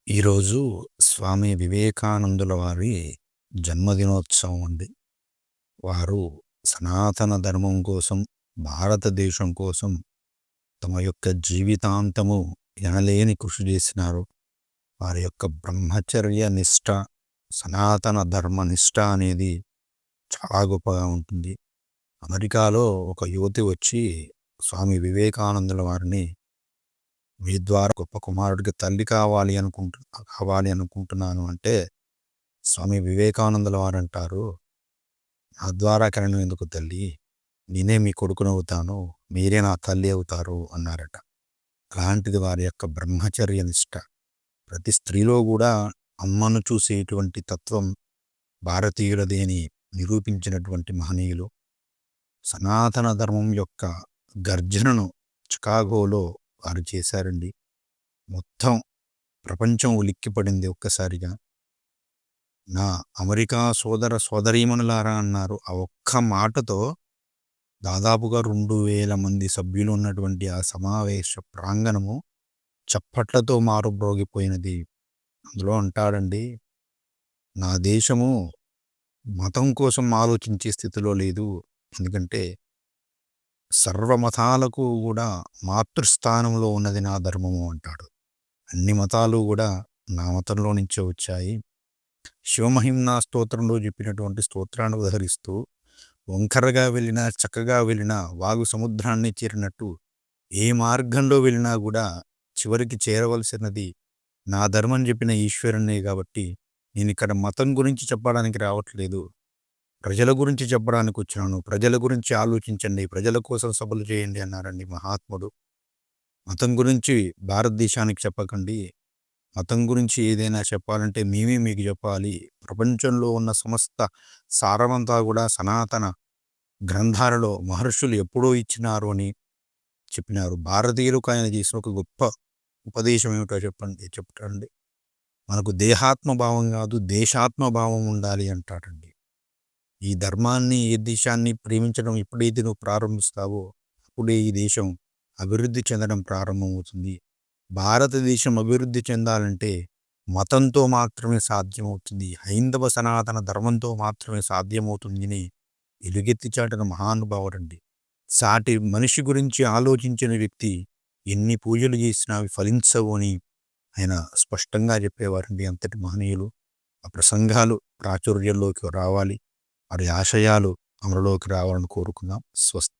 ఈరోజు స్వామి వివేకానందుల వారి జన్మదినోత్సవం అండి. వారు సనాతన ధర్మం కోసం, భారతదేశం కోసం తమ యొక్క జీవితాంతము ఎనలేని కృషి చేసినారు. వారి యొక్క బ్రహ్మచర్య నిష్ఠ, సనాతన ధర్మ నిష్ఠ అనేది చాలా గొప్పగా ఉంటుంది. అమెరికాలో ఒక యువతి వచ్చి స్వామి వివేకానందుల వారిని, మీ ద్వారా గొప్ప కుమారుడికి తల్లి కావాలి అనుకుంటున్నాను అంటే, స్వామి వివేకానందుల వారంటారు, నా ద్వారా కనను ఎందుకు తల్లి, నేనే మీ కొడుకునవుతాను, మీరే నా తల్లి అవుతారు అన్నారట. అలాంటిది వారి యొక్క బ్రహ్మచర్య నిష్ఠ. ప్రతి స్త్రీలో కూడా అమ్మను చూసేటువంటి తత్వం భారతీయులది అని నిరూపించినటువంటి మహనీయులు. సనాతన ధర్మం యొక్క గర్జనను చికాగోలో వారు చేశారండి. మొత్తం ప్రపంచం ఉలిక్కిపడింది ఒక్కసారిగా. నా అమెరికా సోదర సోదరీమణులారా అన్నారు. ఆ ఒక్క మాటతో దాదాపుగా 2000 మంది సభ్యులు ఉన్నటువంటి ఆ సమావేశ ప్రాంగణము చప్పట్లతో మారుమ్రోగిపోయినది. అందులో అంటాడండి, నా దేశము మతం కోసం ఆలోచించే స్థితిలో లేదు. ఎందుకంటే సర్వమతాలకు కూడా మాతృస్థానంలో ఉన్నది నా ధర్మము అంటాడు. అన్ని మతాలు కూడా నా మతంలో నుంచే వచ్చాయి. శివమహిమ్నా స్తోత్రంలో చెప్పినటువంటి స్తోత్రాన్ని ఉదహరిస్తూ, వంకరగా వెళ్ళినా చక్కగా వెళ్ళినా వాగు సముద్రాన్ని చేరినట్టు ఏ మార్గంలో వెళ్ళినా కూడా చివరికి చేరవలసినది నా ధర్మం చెప్పిన ఈశ్వరుణ్ణే. కాబట్టి నేను ఇక్కడ మతం గురించి చెప్పడానికి రావట్లేదు, ప్రజల గురించి చెప్పడానికి వచ్చినాను. ప్రజల గురించి ఆలోచించండి, ప్రజల కోసం సభలు చేయండి అన్నారండి మహాత్ముడు. మతం గురించి భారతదేశానికి చెప్పకండి, మతం గురించి ఏదైనా చెప్పాలంటే మేమే మీకు చెప్పాలి. ప్రపంచంలో ఉన్న సమస్త సారమంతా కూడా సనాతన గ్రంథాలలో మహర్షులు ఎప్పుడో ఇచ్చినారు అని చెప్పినారు. భారతీయులకు ఆయన చేసిన ఒక గొప్ప ఉపదేశం ఏమిటో చెప్తాడండి. మనకు దేహాత్మ భావం కాదు, దేశాత్మ భావం ఉండాలి అంటాడండి. ఈ ధర్మాన్ని, ఈ దేశాన్ని ప్రేమించడం ఎప్పుడైతే నువ్వు ప్రారంభిస్తావో అప్పుడే ఈ దేశం అభివృద్ధి చెందడం ప్రారంభమవుతుంది. భారతదేశం అభివృద్ధి చెందాలంటే మతంతో మాత్రమే సాధ్యమవుతుంది, హైందవ సనాతన ధర్మంతో మాత్రమే సాధ్యమవుతుందని ఎలుగెత్తి చాటిన మహానుభావుడండి. సాటి మనిషి గురించి ఆలోచించిన వ్యక్తి ఎన్ని పూజలు చేసినా అవి ఫలించవు అని ఆయన స్పష్టంగా చెప్పేవారండి. అంతటి మహనీయులు. ఆ ప్రసంగాలు ప్రాచుర్యంలోకి రావాలి, వారి ఆశయాలు అమలులోకి రావాలని కోరుకుందాం. స్వస్తి.